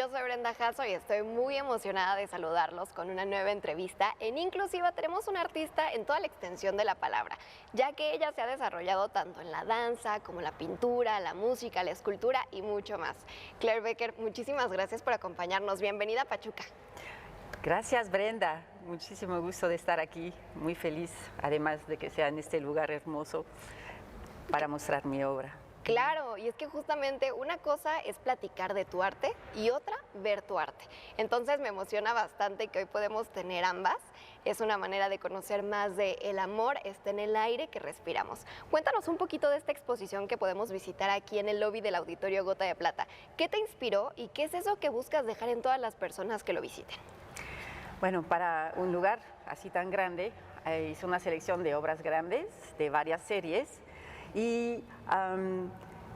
yo soy Brenda Jasso y estoy muy emocionada de saludarlos con una nueva entrevista. En Inclusiva tenemos una artista en toda la extensión de la palabra, ya que ella se ha desarrollado tanto en la danza como la pintura, la música, la escultura y mucho más. Claire Becker, muchísimas gracias por acompañarnos. Bienvenida a Pachuca. Gracias, Brenda. Muchísimo gusto de estar aquí, muy feliz, además de que sea en este lugar hermoso para mostrar mi obra. Claro, y es que justamente una cosa es platicar de tu arte y otra ver tu arte. Entonces me emociona bastante que hoy podemos tener ambas. Es una manera de conocer más de el amor está en el aire que respiramos. Cuéntanos un poquito de esta exposición que podemos visitar aquí en el lobby del Auditorio Gota de Plata. ¿Qué te inspiró y qué es eso que buscas dejar en todas las personas que lo visiten? Bueno, para un lugar así tan grande, hice una selección de obras grandes, de varias series, y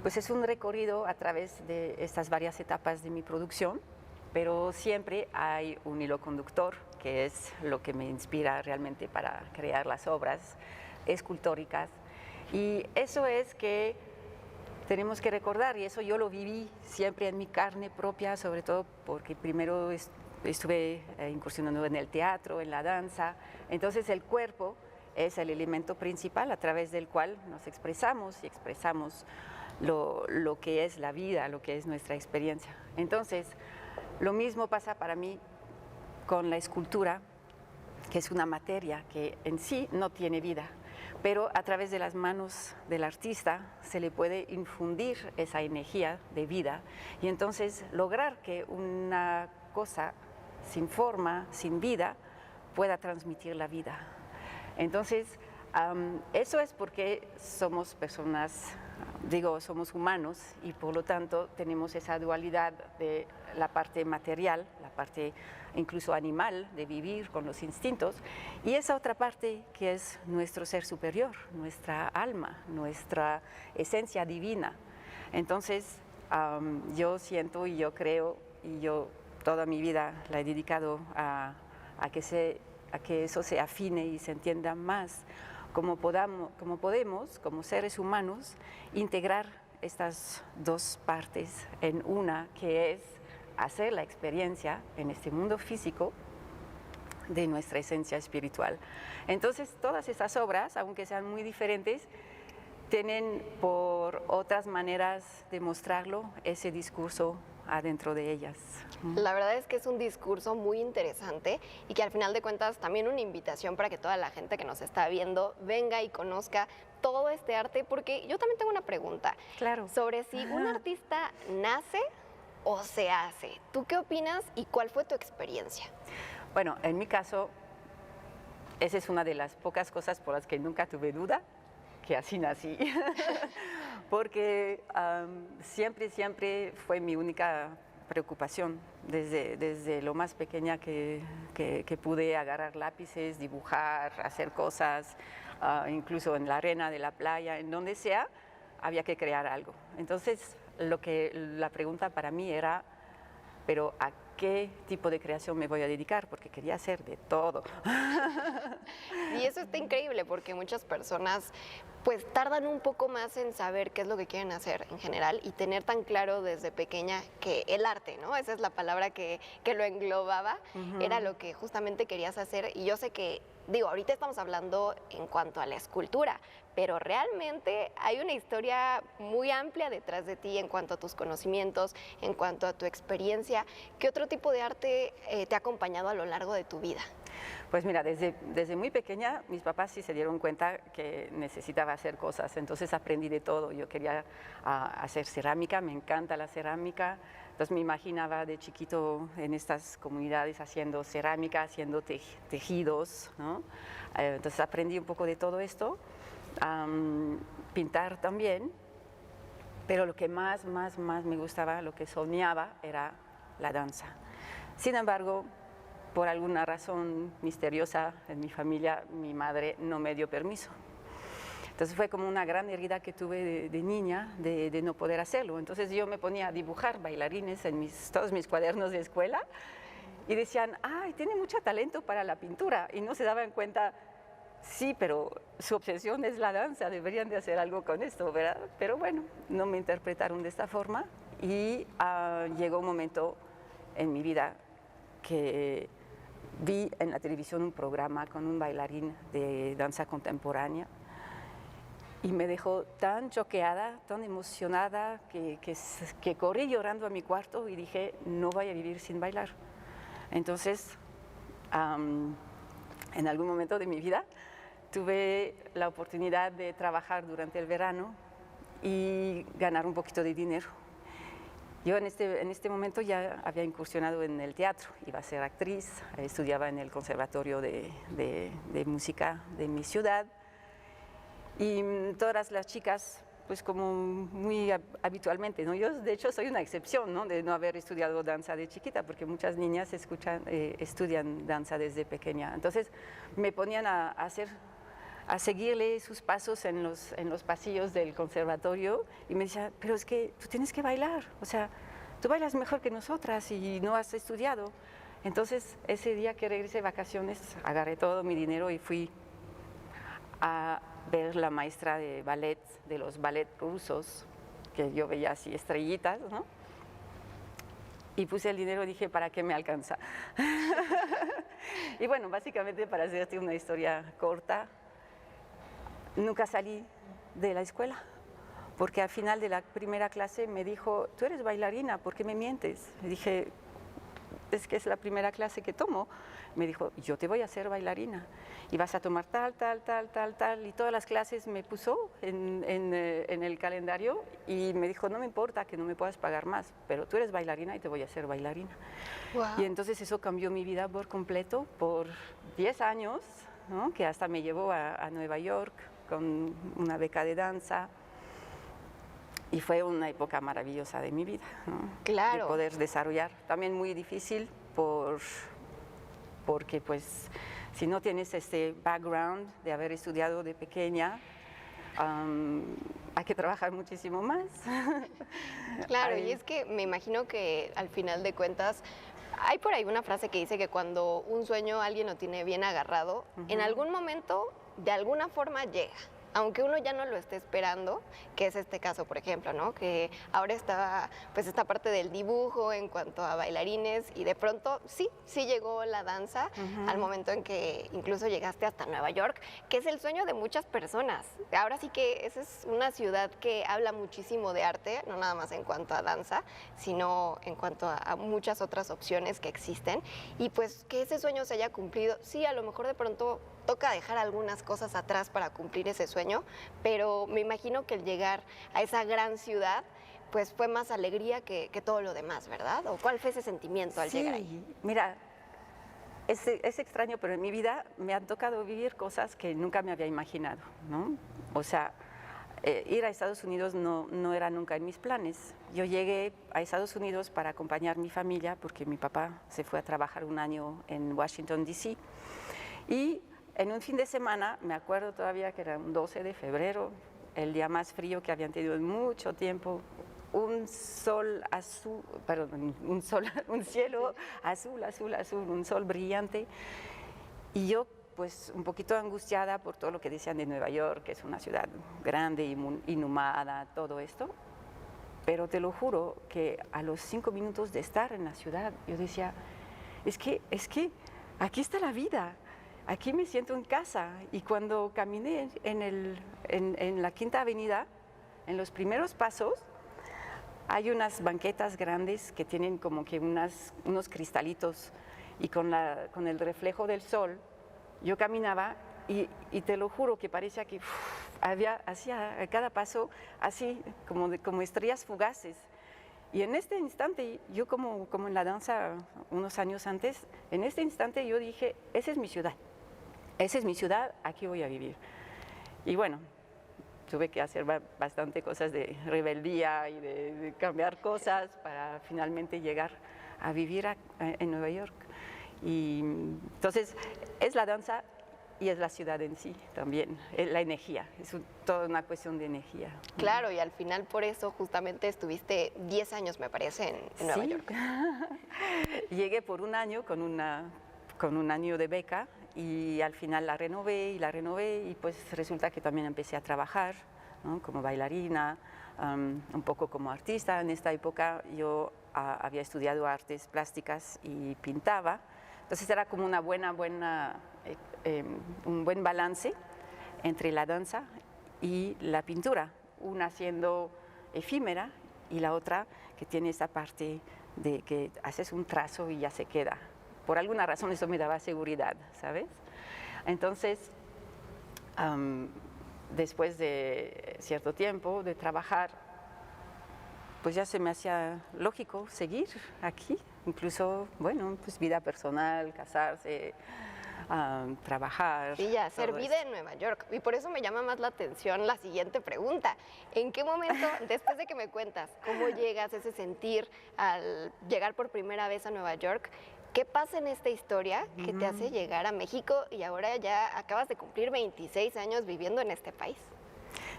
pues es un recorrido a través de estas varias etapas de mi producción, pero siempre hay un hilo conductor, que es lo que me inspira realmente para crear las obras escultóricas. Y eso es que tenemos que recordar, y eso yo lo viví siempre en mi carne propia, sobre todo porque primero estuve incursionando en el teatro, en la danza. Entonces el cuerpo es el elemento principal a través del cual nos expresamos y expresamos lo que es la vida, lo que es nuestra experiencia. Entonces, lo mismo pasa para mí con la escultura, que es una materia que en sí no tiene vida, pero a través de las manos del artista se le puede infundir esa energía de vida y entonces lograr que una cosa sin forma, sin vida, pueda transmitir la vida. Entonces, eso es porque somos personas, somos humanos y por lo tanto tenemos esa dualidad de la parte material, la parte incluso animal, de vivir con los instintos, y esa otra parte que es nuestro ser superior, nuestra alma, nuestra esencia divina. Entonces, yo siento y yo creo, y yo toda mi vida la he dedicado a que eso se afine y se entienda más, como podemos, como seres humanos, integrar estas dos partes en una, que es hacer la experiencia en este mundo físico de nuestra esencia espiritual. Entonces, todas estas obras, aunque sean muy diferentes, tienen por otras maneras de mostrarlo ese discurso adentro de ellas. La verdad es que es un discurso muy interesante y que al final de cuentas también una invitación para que toda la gente que nos está viendo venga y conozca todo este arte, porque yo también tengo una pregunta. Claro. Sobre si un artista nace o se hace. ¿Tú qué opinas y cuál fue tu experiencia? Bueno, en mi caso, esa es una de las pocas cosas por las que nunca tuve duda, que así nací, porque siempre fue mi única preocupación, desde lo más pequeña que pude agarrar lápices, dibujar, hacer cosas, incluso en la arena de la playa, en donde sea, había que crear algo. Entonces, la pregunta para mí era, pero ¿a qué tipo de creación me voy a dedicar? Porque quería hacer de todo. Y eso está increíble porque muchas personas pues tardan un poco más en saber qué es lo que quieren hacer en general y tener tan claro desde pequeña que el arte, ¿no? Esa es la palabra que lo englobaba, era lo que justamente querías hacer. Y yo sé que, ahorita estamos hablando en cuanto a la escultura, pero realmente hay una historia muy amplia detrás de ti en cuanto a tus conocimientos, en cuanto a tu experiencia. ¿Qué otro tipo de arte te ha acompañado a lo largo de tu vida? Pues mira, desde muy pequeña mis papás sí se dieron cuenta que necesitaba hacer cosas, entonces aprendí de todo. Yo quería hacer cerámica, me encanta la cerámica, entonces me imaginaba de chiquito en estas comunidades haciendo cerámica, haciendo tejidos, ¿no? Entonces aprendí un poco de todo esto, pintar también, pero lo que más me gustaba, lo que soñaba era la danza. Sin embargo, por alguna razón misteriosa en mi familia, mi madre no me dio permiso. Entonces fue como una gran herida que tuve de niña, de no poder hacerlo. Entonces yo me ponía a dibujar bailarines en todos mis cuadernos de escuela y decían, ¡ay, tiene mucho talento para la pintura! Y no se daban cuenta, sí, pero su obsesión es la danza, deberían de hacer algo con esto, ¿verdad? Pero bueno, no me interpretaron de esta forma y llegó un momento en mi vida que vi en la televisión un programa con un bailarín de danza contemporánea y me dejó tan choqueada, tan emocionada, que corrí llorando a mi cuarto y dije, no voy a vivir sin bailar. Entonces, en algún momento de mi vida, tuve la oportunidad de trabajar durante el verano y ganar un poquito de dinero. Yo en este momento ya había incursionado en el teatro, iba a ser actriz, estudiaba en el conservatorio de música de mi ciudad y todas las chicas, pues como muy habitualmente, ¿no? Yo de hecho soy una excepción, ¿no? De no haber estudiado danza de chiquita, porque muchas niñas estudian danza desde pequeña. Entonces me ponían a seguirle sus pasos en los pasillos del conservatorio y me decía, pero es que tú tienes que bailar, o sea, tú bailas mejor que nosotras y no has estudiado. Entonces, ese día que regresé de vacaciones, agarré todo mi dinero y fui a ver la maestra de ballet, de los ballet rusos, que yo veía así estrellitas, ¿no? Y puse el dinero y dije, ¿para qué me alcanza? Y bueno, básicamente para hacerte una historia corta, nunca salí de la escuela, porque al final de la primera clase me dijo, tú eres bailarina, ¿por qué me mientes? Le dije, es que es la primera clase que tomo. Me dijo, yo te voy a hacer bailarina y vas a tomar tal, y todas las clases me puso en el calendario y me dijo, no me importa que no me puedas pagar más, pero tú eres bailarina y te voy a hacer bailarina. Wow. Y entonces eso cambió mi vida por completo, por 10 años, ¿no? Que hasta me llevó a Nueva York con una beca de danza. Y fue una época maravillosa de mi vida, ¿no? Claro. De poder desarrollar. También muy difícil porque pues si no tienes este background de haber estudiado de pequeña, hay que trabajar muchísimo más. Claro, y es que me imagino que al final de cuentas hay por ahí una frase que dice que cuando un sueño alguien lo tiene bien agarrado, en algún momento, de alguna forma llega. Aunque uno ya no lo esté esperando, que es este caso, por ejemplo, ¿no? Que ahora está pues esta parte del dibujo en cuanto a bailarines y de pronto sí llegó la danza al momento en que incluso llegaste hasta Nueva York, que es el sueño de muchas personas. Ahora sí que esa es una ciudad que habla muchísimo de arte, no nada más en cuanto a danza, sino en cuanto a muchas otras opciones que existen y pues que ese sueño se haya cumplido. Sí, a lo mejor de pronto toca dejar algunas cosas atrás para cumplir ese sueño, pero me imagino que el llegar a esa gran ciudad pues fue más alegría que todo lo demás, ¿verdad? ¿O cuál fue ese sentimiento al llegar ahí? Mira, es extraño, pero en mi vida me han tocado vivir cosas que nunca me había imaginado, ¿no? O sea, ir a Estados Unidos no era nunca en mis planes. Yo llegué a Estados Unidos para acompañar a mi familia porque mi papá se fue a trabajar un año en Washington, D.C. Y en un fin de semana, me acuerdo todavía que era un 12 de febrero, el día más frío que habían tenido en mucho tiempo, un sol azul, perdón, un cielo azul, un sol brillante. Y yo, pues, un poquito angustiada por todo lo que decían de Nueva York, que es una ciudad grande, inhumada, todo esto. Pero te lo juro que a los 5 minutos de estar en la ciudad, yo decía, es que aquí está la vida. Aquí me siento en casa y cuando caminé en la Quinta Avenida, en los primeros pasos, hay unas banquetas grandes que tienen como que unos cristalitos y con el reflejo del sol, yo caminaba y te lo juro que parecía que hacía a cada paso así como estrellas fugaces. Y en este instante, yo como en la danza unos años antes, en este instante yo dije, esa es mi ciudad. Esa es mi ciudad, aquí voy a vivir. Y bueno, tuve que hacer bastante cosas de rebeldía y de cambiar cosas para finalmente llegar a vivir en Nueva York. Y entonces es la danza y es la ciudad en sí también, la energía, es toda una cuestión de energía. Claro, y al final por eso justamente estuviste 10 años, me parece, en Nueva York. Llegué por un año con un año de beca y al final la renové y pues resulta que también empecé a trabajar, ¿no? Como bailarina, un poco como artista. En esta época yo había estudiado artes plásticas y pintaba. Entonces era como una un buen balance entre la danza y la pintura, una siendo efímera y la otra que tiene esta parte de que haces un trazo y ya se queda. Por alguna razón eso me daba seguridad, ¿sabes? Entonces, después de cierto tiempo de trabajar, pues ya se me hacía lógico seguir aquí, incluso, bueno, pues vida personal, casarse, trabajar. Sí, ya, hacer vida en Nueva York. Y por eso me llama más la atención la siguiente pregunta. ¿En qué momento, después de que me cuentas cómo llegas, ese sentir al llegar por primera vez a Nueva York, qué pasa en esta historia que te hace llegar a México y ahora ya acabas de cumplir 26 años viviendo en este país?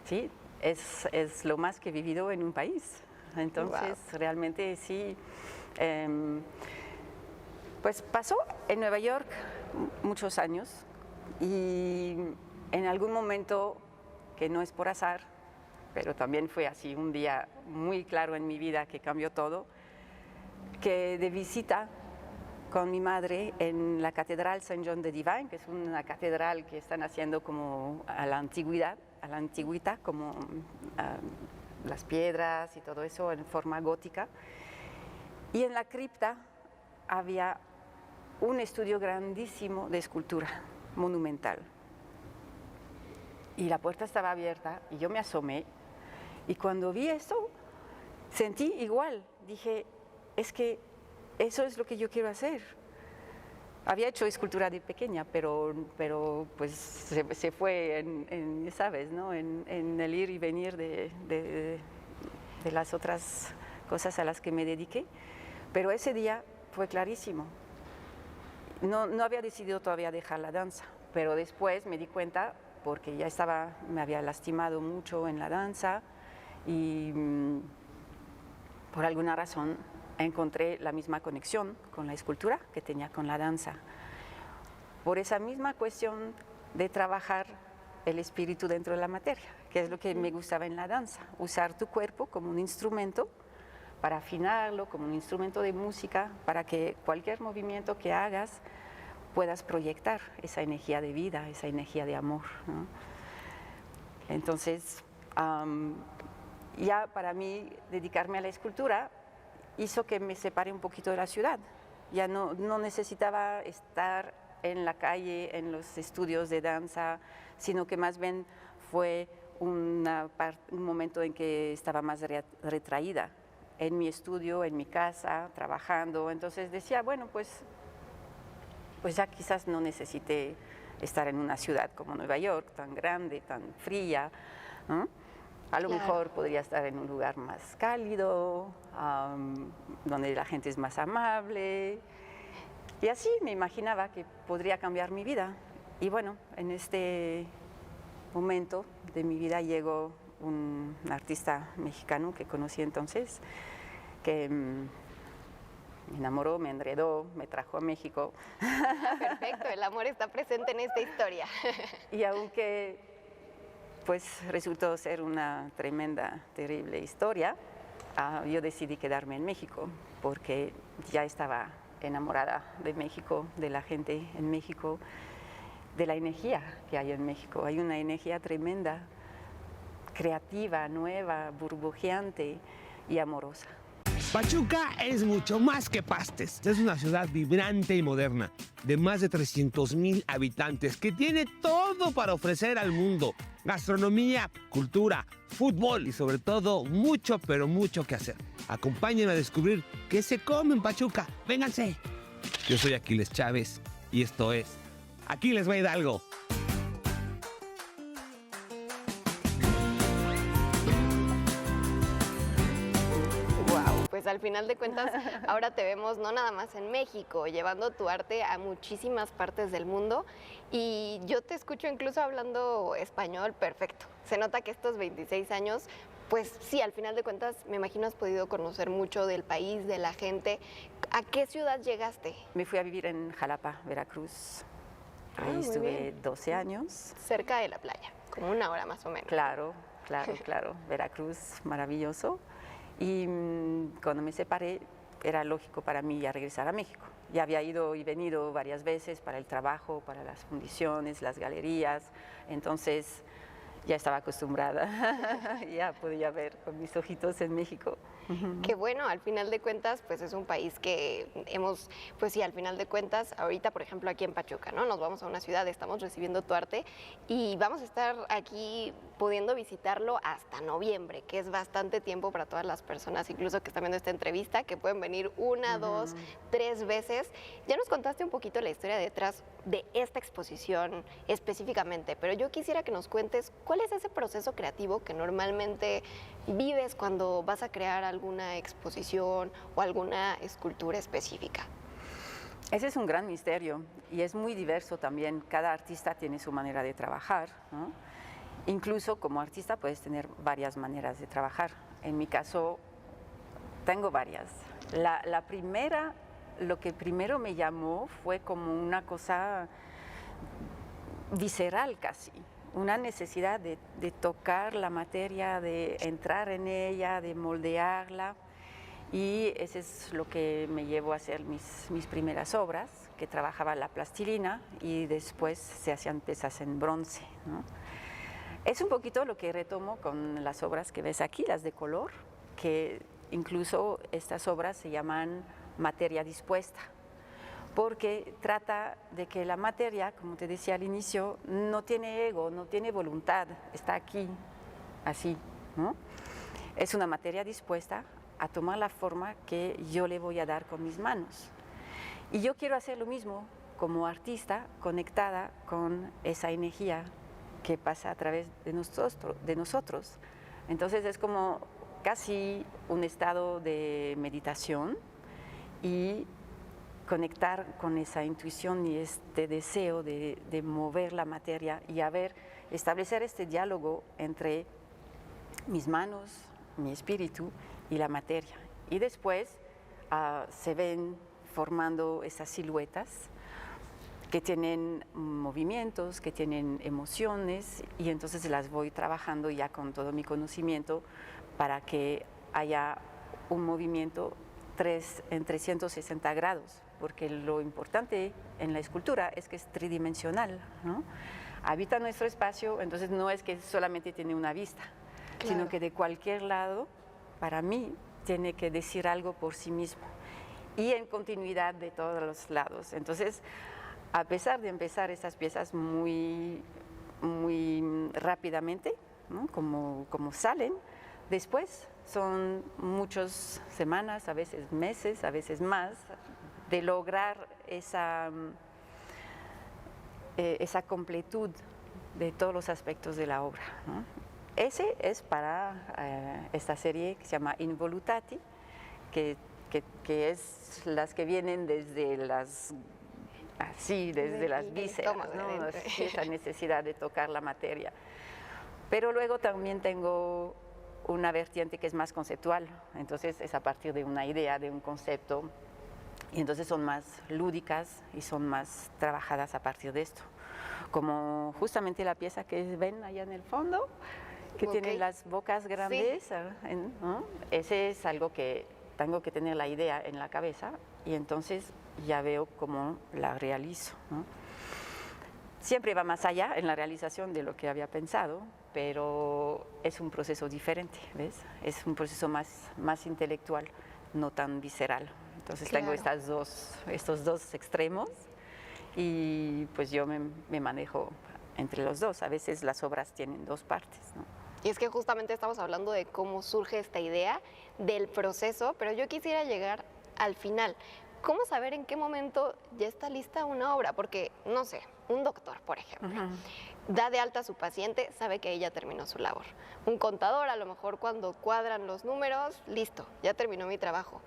Sí, es lo más que he vivido en un país. Entonces, realmente sí. Pues pasó en Nueva York muchos años y en algún momento, que no es por azar, pero también fue así un día muy claro en mi vida que cambió todo, que de visita con mi madre en la Catedral Saint John de Divine, que es una catedral que están haciendo como a la antigüita, como las piedras y todo eso en forma gótica. Y en la cripta había un estudio grandísimo de escultura monumental. Y la puerta estaba abierta y yo me asomé y cuando vi eso sentí igual. Dije, es que eso es lo que yo quiero hacer. Había hecho escultura de pequeña, pero pues se fue ¿sabes? ¿No? En el ir y venir de las otras cosas a las que me dediqué. Pero ese día fue clarísimo. No había decidido todavía dejar la danza, pero después me di cuenta, porque ya me había lastimado mucho en la danza y por alguna razón encontré la misma conexión con la escultura que tenía con la danza. Por esa misma cuestión de trabajar el espíritu dentro de la materia, que es lo que me gustaba en la danza, usar tu cuerpo como un instrumento para afinarlo, como un instrumento de música, para que cualquier movimiento que hagas puedas proyectar esa energía de vida, esa energía de amor, ¿no? Entonces, ya para mí dedicarme a la escultura hizo que me separe un poquito de la ciudad. Ya no necesitaba estar en la calle, en los estudios de danza, sino que más bien fue un momento en que estaba más retraída en mi estudio, en mi casa, trabajando. Entonces decía, bueno, pues ya quizás no necesite estar en una ciudad como Nueva York, tan grande, tan fría, ¿no? A lo mejor podría estar en un lugar más cálido, donde la gente es más amable. Y así me imaginaba que podría cambiar mi vida. Y bueno, en este momento de mi vida llegó un artista mexicano que conocí entonces, que me enamoró, me enredó, me trajo a México. Perfecto, el amor está presente en esta historia. Y aunque pues resultó ser una tremenda, terrible historia, yo decidí quedarme en México porque ya estaba enamorada de México, de la gente en México, de la energía que hay en México. Hay una energía tremenda, creativa, nueva, burbujeante y amorosa. Pachuca es mucho más que Pastes. Es una ciudad vibrante y moderna, de más de 300,000 habitantes, que tiene todo para ofrecer al mundo. Gastronomía, cultura, fútbol y sobre todo mucho, pero mucho que hacer. Acompáñenme a descubrir qué se come en Pachuca. ¡Vénganse! Yo soy Aquiles Chávez y esto es Aquí les va Hidalgo. Pues al final de cuentas, ahora te vemos no nada más en México, llevando tu arte a muchísimas partes del mundo y yo te escucho incluso hablando español perfecto. Se nota que estos 26 años, pues sí, al final de cuentas, me imagino has podido conocer mucho del país, de la gente. ¿A qué ciudad llegaste? Me fui a vivir en Jalapa, Veracruz. Ahí estuve 12 años. Cerca de la playa, como una hora más o menos. Claro. Veracruz, maravilloso. Y cuando me separé, era lógico para mí ya regresar a México. Ya había ido y venido varias veces para el trabajo, para las fundiciones, las galerías, entonces ya estaba acostumbrada, ya podía ver con mis ojitos en México. Que bueno, al final de cuentas, pues es un país que hemos, pues sí, al final de cuentas, ahorita, por ejemplo, aquí en Pachuca, ¿no? Nos vamos a una ciudad, estamos recibiendo tu arte y vamos a estar aquí pudiendo visitarlo hasta noviembre, que es bastante tiempo para todas las personas, incluso que están viendo esta entrevista, que pueden venir una, dos, tres veces. Ya nos contaste un poquito la historia detrás de esta exposición específicamente, pero yo quisiera que nos cuentes cuál es ese proceso creativo que normalmente vives cuando vas a crear alguna exposición o alguna escultura específica. Ese es un gran misterio y es muy diverso también. Cada artista tiene su manera de trabajar, ¿no? Incluso como artista puedes tener varias maneras de trabajar. En mi caso, tengo varias. La primera, lo que primero me llamó fue como una cosa visceral casi. Una necesidad de tocar la materia, de entrar en ella, de moldearla. Y ese es lo que me llevó a hacer mis primeras obras, que trabajaba la plastilina y después se hacían piezas en bronce, ¿no? Es un poquito lo que retomo con las obras que ves aquí, las de color, que incluso estas obras se llaman materia dispuesta, porque trata de que la materia, como te decía al inicio, no tiene ego, no tiene voluntad, está aquí, así, ¿no? Es una materia dispuesta a tomar la forma que yo le voy a dar con mis manos. Y yo quiero hacer lo mismo como artista, conectada con esa energía que pasa a través de nosotros. Entonces es como casi un estado de meditación y conectar con esa intuición y este deseo de mover la materia y establecer este diálogo entre mis manos, mi espíritu y la materia. Y después se ven formando esas siluetas que tienen movimientos, que tienen emociones, y entonces las voy trabajando ya con todo mi conocimiento para que haya un movimiento en 360 grados, porque lo importante en la escultura es que es tridimensional, ¿no? Habita nuestro espacio, entonces no es que solamente tiene una vista, claro, sino que de cualquier lado, para mí, tiene que decir algo por sí mismo y en continuidad de todos los lados. Entonces, a pesar de empezar estas piezas muy rápidamente, ¿no? como salen, después son muchas semanas, a veces meses, a veces más, de lograr esa completud de todos los aspectos de la obra, ¿no? Ese es para esta serie que se llama Involutati, que es las que vienen desde las vísceras, ¿no? Así, esa necesidad de tocar la materia. Pero luego también tengo una vertiente que es más conceptual, entonces es a partir de una idea, de un concepto, y entonces son más lúdicas y son más trabajadas a partir de esto. Como justamente la pieza que ven allá en el fondo, que tiene las bocas grandes, sí, ¿no? Ese es algo que tengo que tener la idea en la cabeza y entonces ya veo cómo la realizo, ¿no? Siempre va más allá en la realización de lo que había pensado, pero es un proceso diferente, ¿ves? Es un proceso más intelectual, no tan visceral. Entonces claro, tengo estos dos extremos y pues yo me manejo entre los dos. A veces las obras tienen dos partes, ¿no? Y es que justamente estamos hablando de cómo surge esta idea, del proceso, pero yo quisiera llegar al final. ¿Cómo saber en qué momento ya está lista una obra? Porque, no sé, un doctor, por ejemplo, da de alta a su paciente, sabe que ella terminó su labor. Un contador, a lo mejor cuando cuadran los números, listo, ya terminó mi trabajo.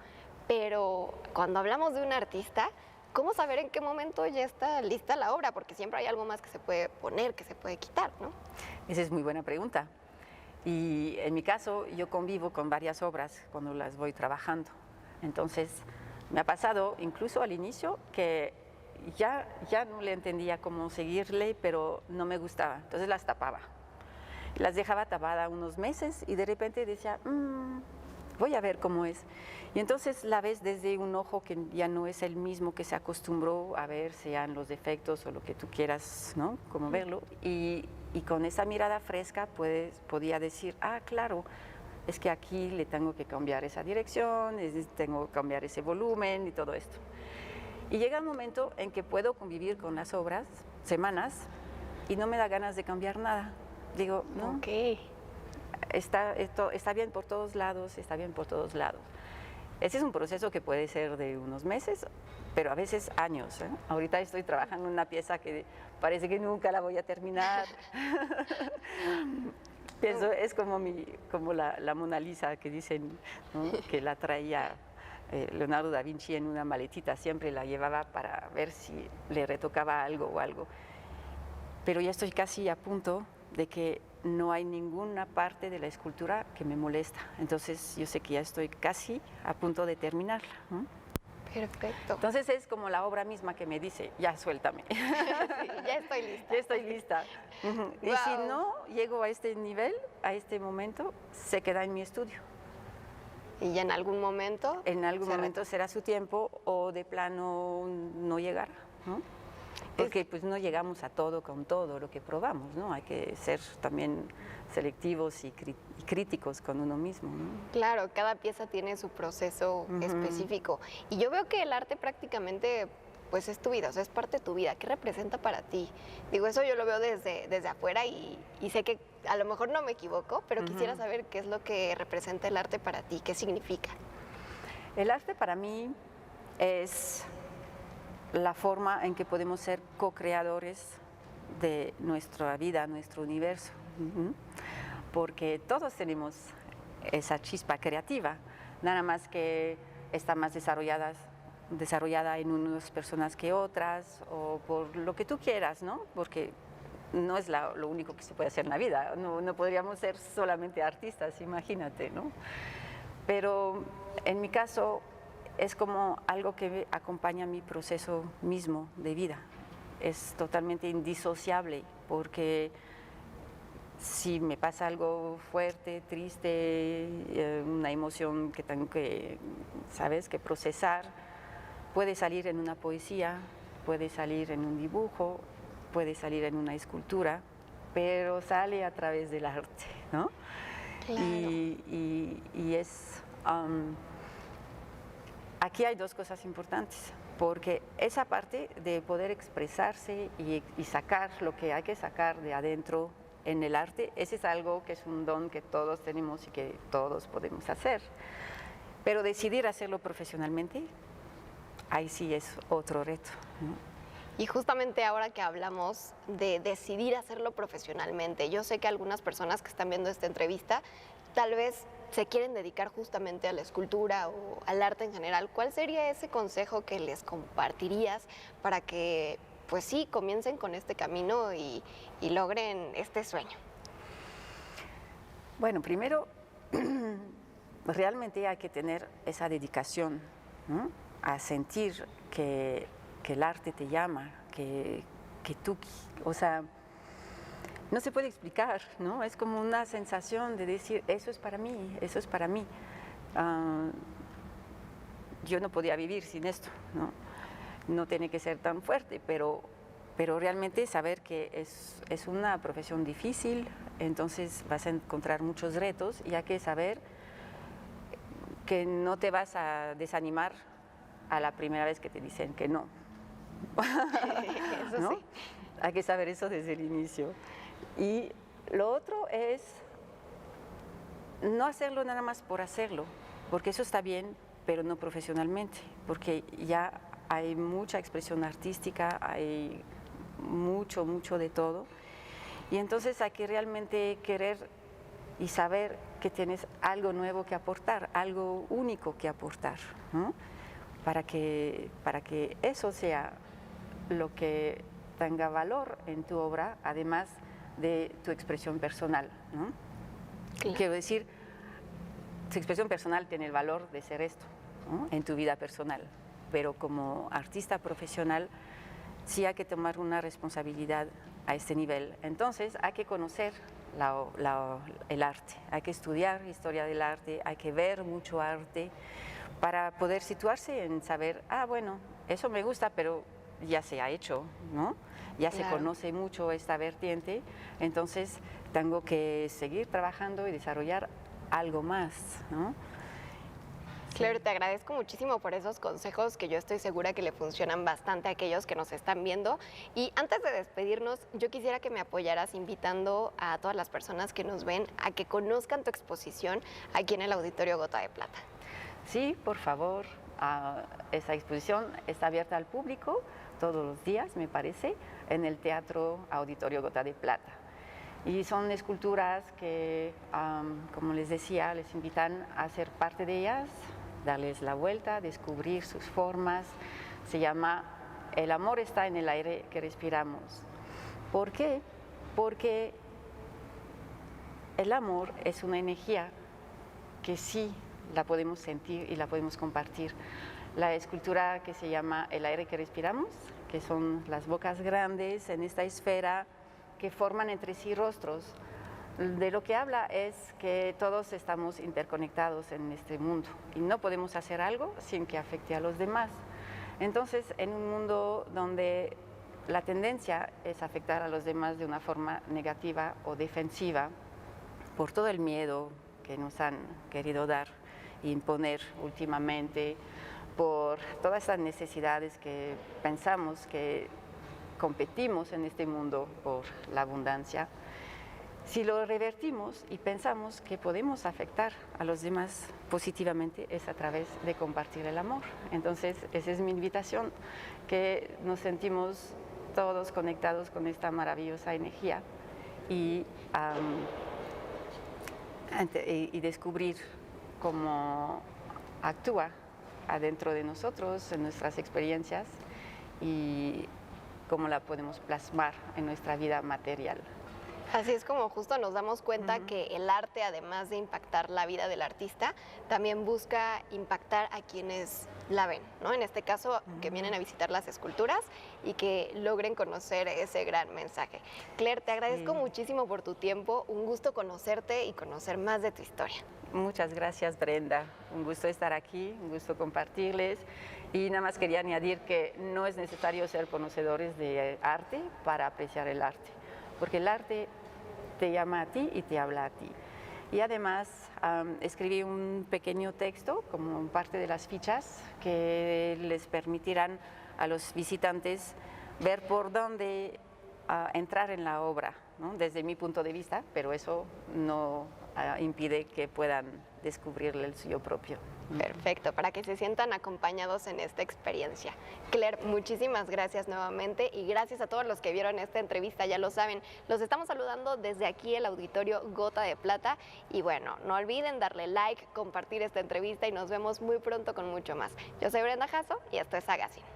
Pero cuando hablamos de un artista, ¿cómo saber en qué momento ya está lista la obra? Porque siempre hay algo más que se puede poner, que se puede quitar, ¿no? Esa es muy buena pregunta. Y en mi caso, yo convivo con varias obras cuando las voy trabajando. Entonces, me ha pasado, incluso al inicio, que ya no le entendía cómo seguirle, pero no me gustaba. Entonces las tapaba. Las dejaba tapadas unos meses y de repente decía, voy a ver cómo es. Y entonces la ves desde un ojo que ya no es el mismo que se acostumbró a ver, sean los defectos o lo que tú quieras, ¿no? Como verlo. Y con esa mirada fresca podía decir, ah, claro, es que aquí le tengo que cambiar esa dirección, tengo que cambiar ese volumen y todo esto. Y llega un momento en que puedo convivir con las obras semanas y no me da ganas de cambiar nada. Digo, no, esto está bien por todos lados, está bien por todos lados. Ese es un proceso que puede ser de unos meses, pero a veces años, ¿eh? Ahorita estoy trabajando en una pieza que parece que nunca la voy a terminar. Pienso, es como la Mona Lisa que dicen, ¿no? Que la traía Leonardo da Vinci en una maletita, siempre la llevaba para ver si le retocaba algo o algo. Pero ya estoy casi a punto de que no hay ninguna parte de la escultura que me molesta. Entonces yo sé que ya estoy casi a punto de terminarla, ¿no? Perfecto. Entonces es como la obra misma que me dice, ya suéltame. Sí, ya estoy lista. Ya estoy lista. Y Wow. si no llego a este nivel, a este momento, se queda en mi estudio. Y ya en algún momento. En algún se momento será su tiempo o de plano no llegará, ¿no? Porque pues no llegamos a todo con todo lo que probamos, ¿no? Hay que ser también selectivos y críticos con uno mismo, ¿no? Claro, cada pieza tiene su proceso específico. Y yo veo que el arte prácticamente pues es tu vida, o sea, es parte de tu vida. ¿Qué representa para ti? Digo, eso yo lo veo desde afuera y sé que a lo mejor no me equivoco, pero quisiera saber qué es lo que representa el arte para ti, qué significa. El arte para mí es la forma en que podemos ser co-creadores de nuestra vida, nuestro universo. Porque todos tenemos esa chispa creativa, nada más que está más desarrollada en unas personas que otras, o por lo que tú quieras, ¿no? Porque no es lo único que se puede hacer en la vida, no podríamos ser solamente artistas, imagínate, ¿no? Pero en mi caso es como algo que acompaña mi proceso mismo de vida. Es totalmente indisociable porque si me pasa algo fuerte, triste, una emoción que tengo que, ¿sabes?, que procesar, puede salir en una poesía, puede salir en un dibujo, puede salir en una escultura, pero sale a través del arte, ¿no? Claro. Y es... aquí hay dos cosas importantes, porque esa parte de poder expresarse y sacar lo que hay que sacar de adentro en el arte, ese es algo que es un don que todos tenemos y que todos podemos hacer. Pero decidir hacerlo profesionalmente, ahí sí es otro reto, ¿no? Y justamente ahora que hablamos de decidir hacerlo profesionalmente, yo sé que algunas personas que están viendo esta entrevista tal vez se quieren dedicar justamente a la escultura o al arte en general. ¿Cuál sería ese consejo que les compartirías para que, pues sí, comiencen con este camino y logren este sueño? Bueno, primero, realmente hay que tener esa dedicación, ¿no?, a sentir que el arte te llama, que tú, o sea, no se puede explicar, ¿no? Es como una sensación de decir, eso es para mí, eso es para mí. Yo no podía vivir sin esto, ¿no? No tiene que ser tan fuerte, pero realmente saber que es una profesión difícil, entonces vas a encontrar muchos retos y hay que saber que no te vas a desanimar a la primera vez que te dicen que no. Eso ¿No? sí. Hay que saber eso desde el inicio. Y lo otro es no hacerlo nada más por hacerlo, porque eso está bien, pero no profesionalmente, porque ya hay mucha expresión artística, hay mucho de todo, y entonces hay que realmente querer y saber que tienes algo nuevo que aportar, algo único que aportar, ¿no? Para que eso sea lo que tenga valor en tu obra, además de tu expresión personal, ¿no? Claro. Quiero decir, tu expresión personal tiene el valor de ser esto, ¿no?, en tu vida personal, pero como artista profesional sí hay que tomar una responsabilidad a este nivel. Entonces hay que conocer el arte. Hay que estudiar historia del arte, hay que ver mucho arte para poder situarse en saber, bueno, eso me gusta, pero ya se ha hecho, ¿no? Ya se conoce mucho esta vertiente, entonces tengo que seguir trabajando y desarrollar algo más, ¿no? Claire, te agradezco muchísimo por esos consejos que yo estoy segura que le funcionan bastante a aquellos que nos están viendo. Y antes de despedirnos, yo quisiera que me apoyaras invitando a todas las personas que nos ven a que conozcan tu exposición aquí en el Auditorio Gota de Plata. Sí, por favor, esa exposición está abierta al público todos los días, me parece, en el Teatro Auditorio Gota de Plata. Y son esculturas que, como les decía, les invitan a ser parte de ellas, darles la vuelta, descubrir sus formas. Se llama El amor está en el aire que respiramos. ¿Por qué? Porque el amor es una energía que sí la podemos sentir y la podemos compartir. La escultura que se llama El aire que respiramos, que son las bocas grandes en esta esfera que forman entre sí rostros, de lo que habla es que todos estamos interconectados en este mundo y no podemos hacer algo sin que afecte a los demás. Entonces, en un mundo donde la tendencia es afectar a los demás de una forma negativa o defensiva, por todo el miedo que nos han querido dar e imponer últimamente, por todas estas necesidades que pensamos que competimos en este mundo por la abundancia, si lo revertimos y pensamos que podemos afectar a los demás positivamente es a través de compartir el amor. Entonces, esa es mi invitación, que nos sentimos todos conectados con esta maravillosa energía y descubrir cómo actúa adentro de nosotros, en nuestras experiencias y cómo la podemos plasmar en nuestra vida material. Así es como justo nos damos cuenta que el arte, además de impactar la vida del artista, también busca impactar a quienes la ven, ¿no? En este caso, que vienen a visitar las esculturas y que logren conocer ese gran mensaje. Claire, te agradezco muchísimo por tu tiempo, un gusto conocerte y conocer más de tu historia. Muchas gracias, Brenda. Un gusto estar aquí, un gusto compartirles. Y nada más quería añadir que no es necesario ser conocedores de arte para apreciar el arte, porque el arte te llama a ti y te habla a ti. Y además escribí un pequeño texto como parte de las fichas que les permitirán a los visitantes ver por dónde entrar en la obra, ¿no? Desde mi punto de vista, pero eso no impide que puedan descubrirle el suyo propio. Perfecto, para que se sientan acompañados en esta experiencia. Claire, muchísimas gracias nuevamente y gracias a todos los que vieron esta entrevista, ya lo saben, los estamos saludando desde aquí el Auditorio Gota de Plata y bueno, no olviden darle like, compartir esta entrevista y nos vemos muy pronto con mucho más. Yo soy Brenda Jasso y esto es Sagazine.